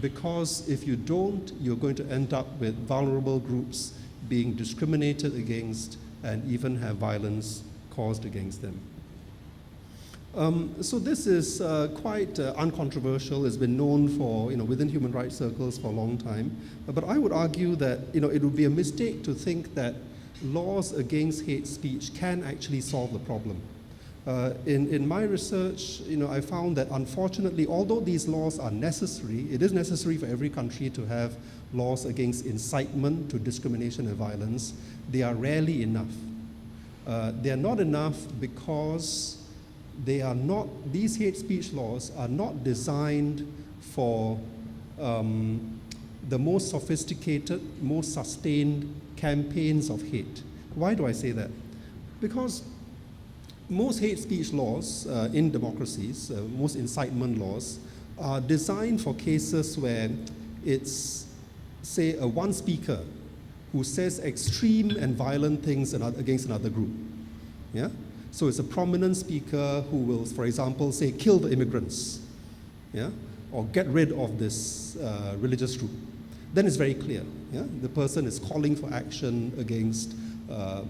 because if you don't, you're going to end up with vulnerable groups being discriminated against and even have violence caused against them. So this is quite uncontroversial. It's been known for, within human rights circles for a long time. But I would argue that, it would be a mistake to think that laws against hate speech can actually solve the problem. In my research, I found that unfortunately, although these laws are necessary, it is necessary for every country to have laws against incitement to discrimination and violence. They are rarely enough. They are not enough because these hate speech laws are not designed for the most sophisticated, most sustained campaigns of hate. Why do I say that? Because most hate speech laws in democracies, most incitement laws, are designed for cases where it's, say, one speaker who says extreme and violent things against another group. Yeah? So it's a prominent speaker who will, for example, say, kill the immigrants, yeah? Or get rid of this religious group. Then it's very clear. Yeah? The person is calling for action against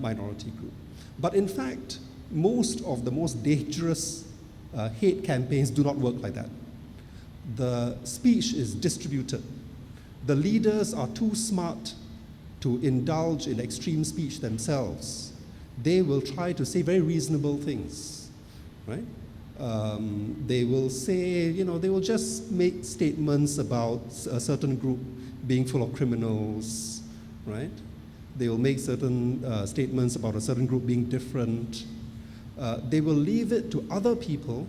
minority group. But in fact, most of the most dangerous hate campaigns do not work like that. The speech is distributed. The leaders are too smart to indulge in extreme speech themselves. They will try to say very reasonable things, right? They will say, they will just make statements about a certain group being full of criminals, right? They will make certain statements about a certain group being different. They will leave it to other people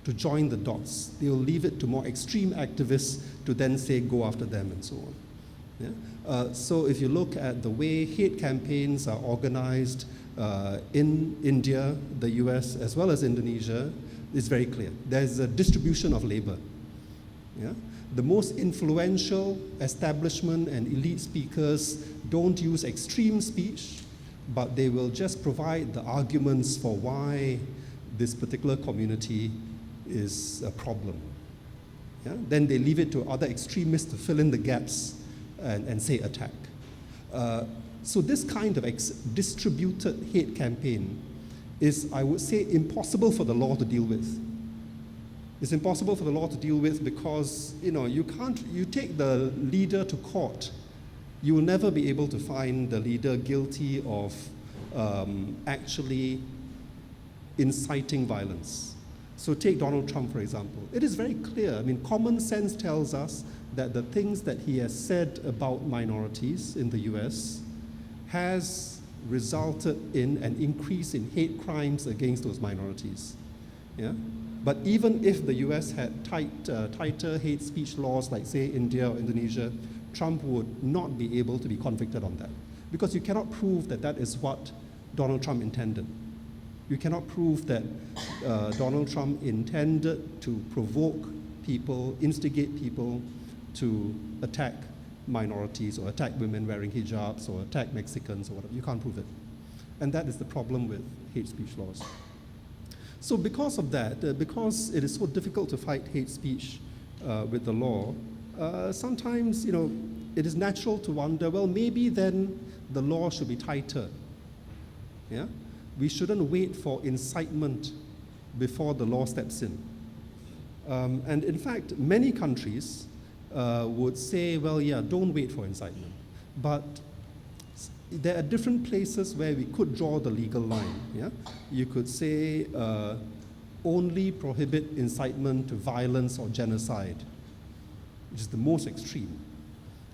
to join the dots. They will leave it to more extreme activists to then say, go after them and so on. Yeah? So if you look at the way hate campaigns are organized in India, the US, as well as Indonesia, it's very clear. There's a distribution of labor. Yeah? The most influential establishment and elite speakers don't use extreme speech, but they will just provide the arguments for why this particular community is a problem. Yeah? Then they leave it to other extremists to fill in the gaps and say attack. So this kind of distributed hate campaign is, I would say, impossible for the law to deal with. It's impossible for the law to deal with because, you take the leader to court, you will never be able to find the leader guilty of actually inciting violence. So take Donald Trump, for example. It is very clear. Common sense tells us that the things that he has said about minorities in the US has resulted in an increase in hate crimes against those minorities. Yeah? But even if the US had tighter hate speech laws like, say, India or Indonesia, Trump would not be able to be convicted on that. Because you cannot prove that that is what Donald Trump intended. You cannot prove that Donald Trump intended to provoke people, instigate people to attack minorities or attack women wearing hijabs or attack Mexicans or whatever. You can't prove it. And that is the problem with hate speech laws. So because of that, because it is so difficult to fight hate speech with the law, sometimes, it is natural to wonder, well, maybe then the law should be tighter. Yeah? We shouldn't wait for incitement before the law steps in. And in fact, many countries would say, well, yeah, don't wait for incitement. But there are different places where we could draw the legal line. Yeah? You could say only prohibit incitement to violence or genocide, which is the most extreme.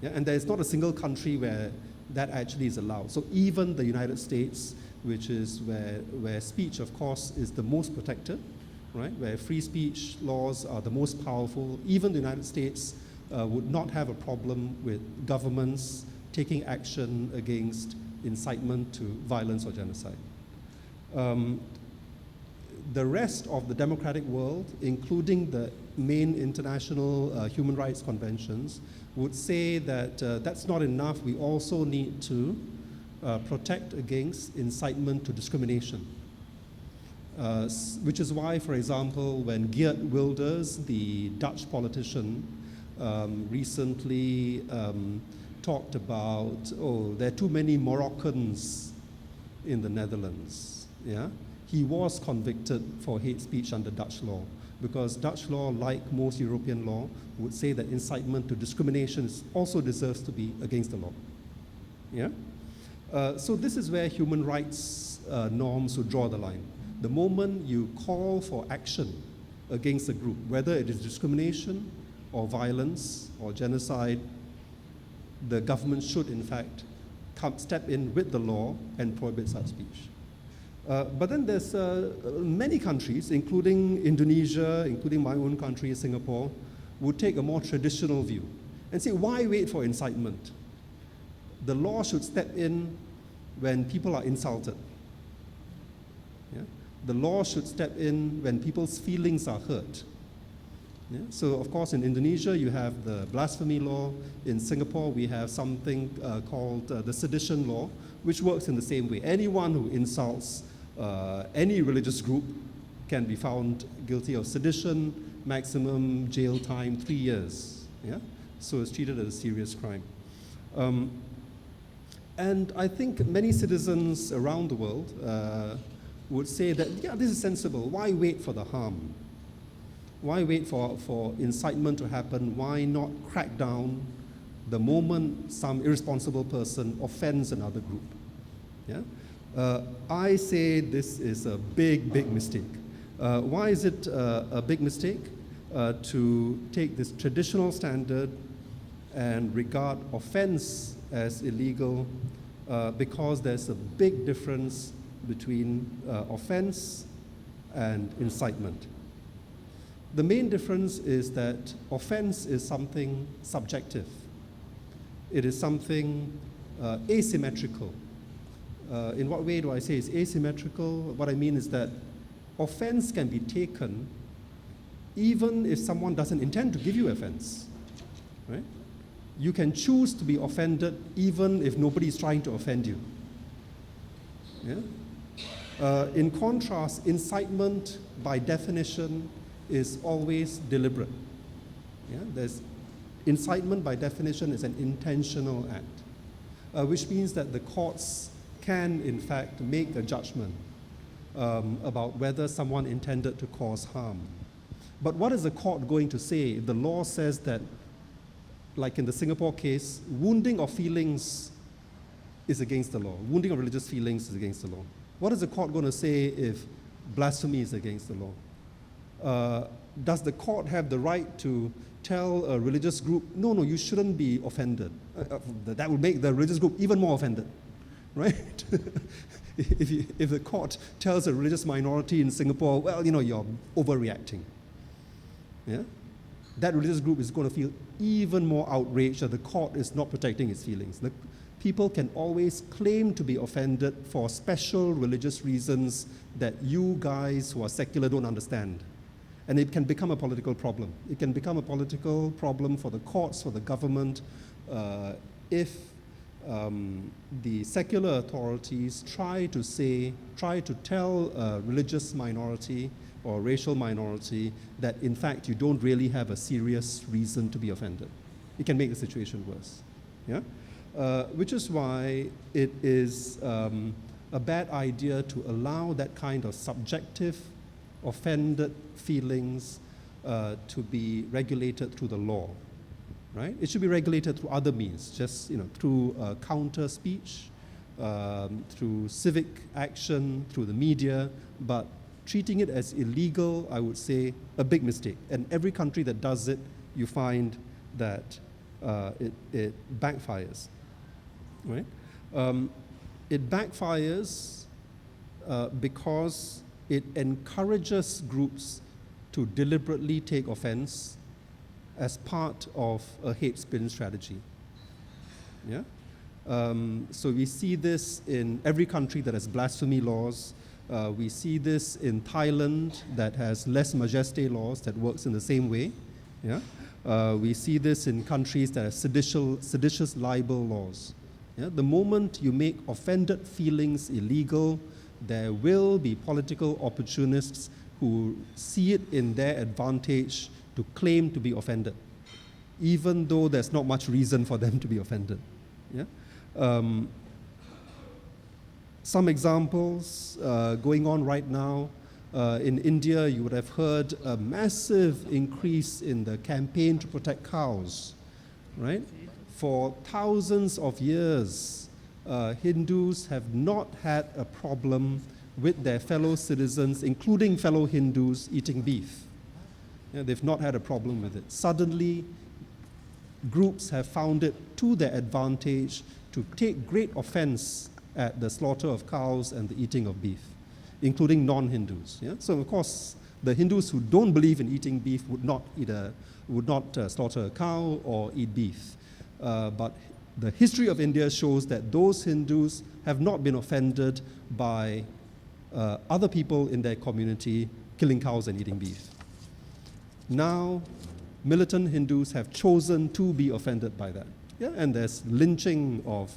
Yeah? And there's not a single country where that actually is allowed. So even the United States, which is where speech, of course, is the most protected, right? Where free speech laws are the most powerful, even the United States would not have a problem with governments taking action against incitement to violence or genocide. The rest of the democratic world, including the main international human rights conventions, would say that that's not enough. We also need to protect against incitement to discrimination. Which is why, for example, when Geert Wilders, the Dutch politician, recently talked about, oh, there are too many Moroccans in the Netherlands. Yeah? He was convicted for hate speech under Dutch law, because Dutch law, like most European law, would say that incitement to discrimination also deserves to be against the law. Yeah? So this is where human rights norms would draw the line. The moment you call for action against a group, whether it is discrimination or violence or genocide, the government should in fact step in with the law and prohibit such speech. But then there's many countries, including Indonesia, including my own country, Singapore, would take a more traditional view and say, why wait for incitement? The law should step in when people are insulted. Yeah? The law should step in when people's feelings are hurt. Yeah? So, of course, in Indonesia, you have the blasphemy law. In Singapore, we have something called the sedition law, which works in the same way. Anyone who insults any religious group can be found guilty of sedition, maximum jail time 3 years. Yeah? So it's treated as a serious crime. And I think many citizens around the world would say that, yeah, this is sensible. Why wait for the harm? Why wait for incitement to happen? Why not crack down the moment some irresponsible person offends another group? Yeah? I say this is a big, big mistake. Why is it a big mistake? To take this traditional standard and regard offense as illegal, because there's a big difference between offense and incitement. The main difference is that offense is something subjective. It is something asymmetrical. In what way do I say it's asymmetrical? What I mean is that offense can be taken even if someone doesn't intend to give you offense, right? You can choose to be offended even if nobody is trying to offend you. Yeah? In contrast, incitement by definition is always deliberate. Yeah? Incitement by definition is an intentional act, which means that the courts can in fact make a judgment about whether someone intended to cause harm. But what is the court going to say if the law says that, like in the Singapore case, wounding of feelings is against the law? Wounding of religious feelings is against the law. What is the court going to say if blasphemy is against the law? Does the court have the right to tell a religious group, no, you shouldn't be offended? That would make the religious group even more offended, right? If the court tells a religious minority in Singapore, well, you're overreacting. Yeah? That religious group is going to feel even more outraged that the court is not protecting its feelings. The people can always claim to be offended for special religious reasons that you guys who are secular don't understand. And it can become a political problem. It can become a political problem for the courts, for the government, if the secular authorities try to tell a religious minority or racial minority that in fact you don't really have a serious reason to be offended. It can make the situation worse. Yeah? Which is why it is a bad idea to allow that kind of subjective, offended feelings to be regulated through the law. Right? It should be regulated through other means, just through counter speech, through civic action, through the media, but treating it as illegal, I would say, a big mistake. And every country that does it, you find that it backfires. Right? It backfires because it encourages groups to deliberately take offense as part of a hate spin strategy. Yeah? So we see this in every country that has blasphemy laws. We see this in Thailand that has lèse majesté laws that works in the same way. Yeah? We see this in countries that have seditious libel laws. Yeah? The moment you make offended feelings illegal, there will be political opportunists who see it in their advantage to claim to be offended. even though there's not much reason for them to be offended. Yeah? Some examples going on right now. In India, you would have heard a massive increase in the campaign to protect cows, right? For thousands of years, Hindus have not had a problem with their fellow citizens, including fellow Hindus, eating beef. Yeah, they've not had a problem with it. Suddenly, groups have found it to their advantage to take great offense at the slaughter of cows and the eating of beef, including non-Hindus. Yeah? So of course, the Hindus who don't believe in eating beef would not slaughter a cow or eat beef. But the history of India shows that those Hindus have not been offended by other people in their community killing cows and eating beef. Now, militant Hindus have chosen to be offended by that. Yeah? And there's lynching of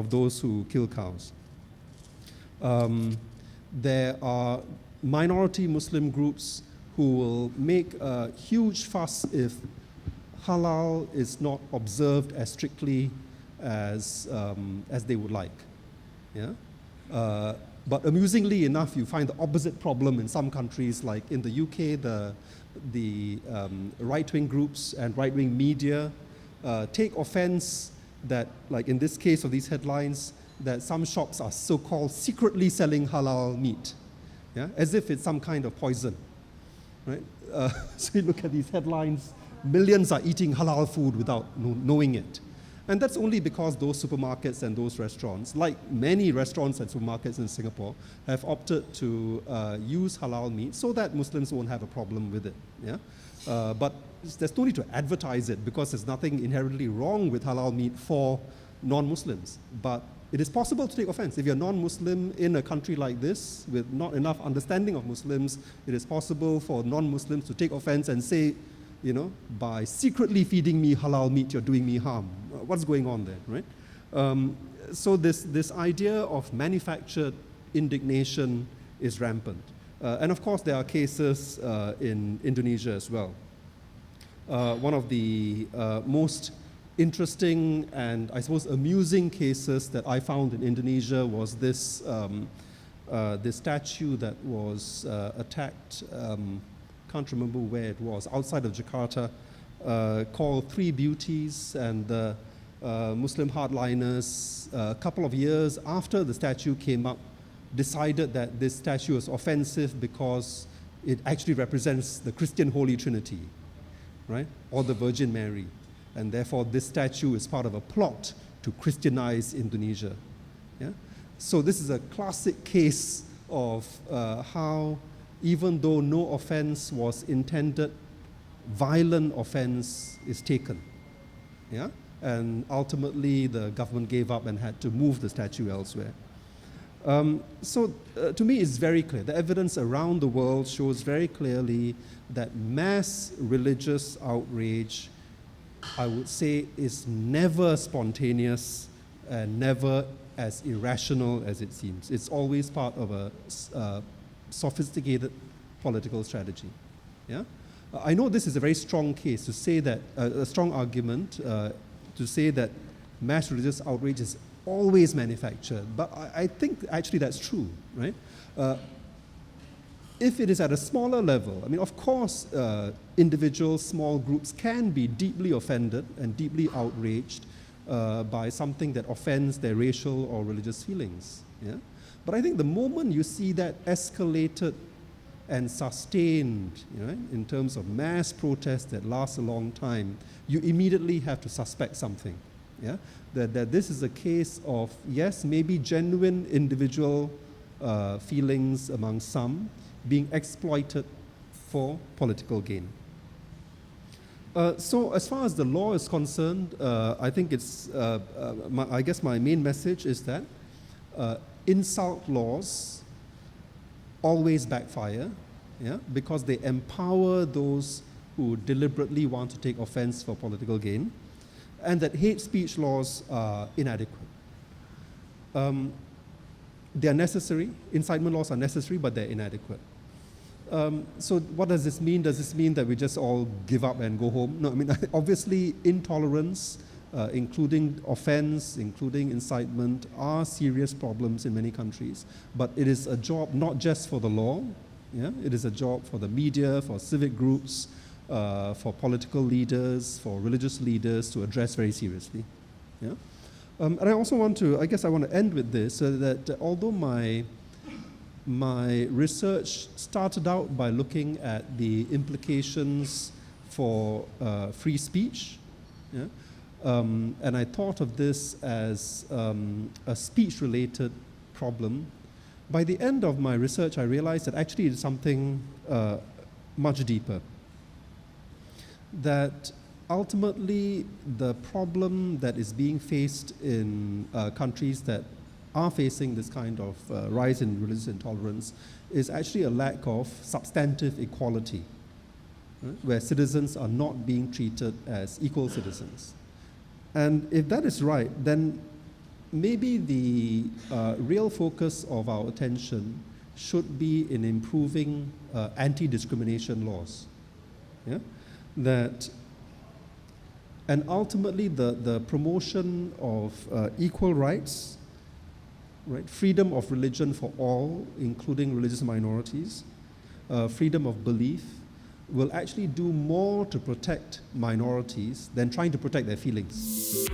those who kill cows. There are minority Muslim groups who will make a huge fuss if halal is not observed as strictly as they would like. Yeah? But amusingly enough, you find the opposite problem in some countries, like in the UK, the right-wing groups and right-wing media take offense that, like in this case of these headlines, that some shops are so-called secretly selling halal meat, yeah? As if it's some kind of poison, right? So you look at these headlines, millions are eating halal food without knowing it. And that's only because those supermarkets and those restaurants, like many restaurants and supermarkets in Singapore, have opted to use halal meat so that Muslims won't have a problem with it. Yeah? But there's no need to advertise it because there's nothing inherently wrong with halal meat for non-Muslims. But it is possible to take offense. If you're non-Muslim in a country like this, with not enough understanding of Muslims, it is possible for non-Muslims to take offense and say, you know, by secretly feeding me halal meat, you're doing me harm. What's going on there, right? So this idea of manufactured indignation is rampant. And of course, there are cases in Indonesia as well. One of the most interesting and, I suppose, amusing cases that I found in Indonesia was this, this statue that was attacked, can't remember where it was, outside of Jakarta, called Three Beauties, and the Muslim hardliners, a couple of years after the statue came up, decided that this statue was offensive because it actually represents the Christian Holy Trinity, right, or the Virgin Mary. And therefore, this statue is part of a plot to Christianize Indonesia. Yeah? So this is a classic case of how, even though no offense was intended, violent offense is taken. Yeah? And ultimately, the government gave up and had to move the statue elsewhere. So to me, it's very clear. The evidence around the world shows very clearly that mass religious outrage, I would say, is never spontaneous and never as irrational as it seems. It's always part of a sophisticated political strategy. Yeah? I know this is a very strong case to say that, a strong argument to say that mass religious outrage is always manufactured, but I think actually that's true, right? If it is at a smaller level, I mean, of course, individual small groups can be deeply offended and deeply outraged by something that offends their racial or religious feelings. Yeah? But I think the moment you see that escalated and sustained, you know, in terms of mass protests that last a long time, you immediately have to suspect something. Yeah? That this is a case of, yes, maybe genuine individual feelings among some being exploited for political gain. So as far as the law is concerned, I think it's, I guess my main message is that insult laws always backfire, yeah, because they empower those who deliberately want to take offense for political gain, and that hate speech laws are inadequate. They are necessary, incitement laws are necessary, but they're inadequate. So what does this mean? Does this mean that we just all give up and go home? No, I mean, obviously intolerance, including offense, including incitement, are serious problems in many countries. But it is a job not just for the law, yeah? It is a job for the media, for civic groups, for political leaders, for religious leaders to address very seriously. Yeah? And I also want to, I guess I want to end with this, so that although my research started out by looking at the implications for free speech, yeah? And I thought of this as a speech-related problem. By the end of my research, I realized that actually it's something much deeper. That ultimately the problem that is being faced in countries that are facing this kind of rise in religious intolerance is actually a lack of substantive equality, right? Where citizens are not being treated as equal citizens. And if that is right, then maybe the real focus of our attention should be in improving anti-discrimination laws. Yeah? And ultimately the promotion of equal rights, right? Freedom of religion for all, including religious minorities, freedom of belief, will actually do more to protect minorities than trying to protect their feelings.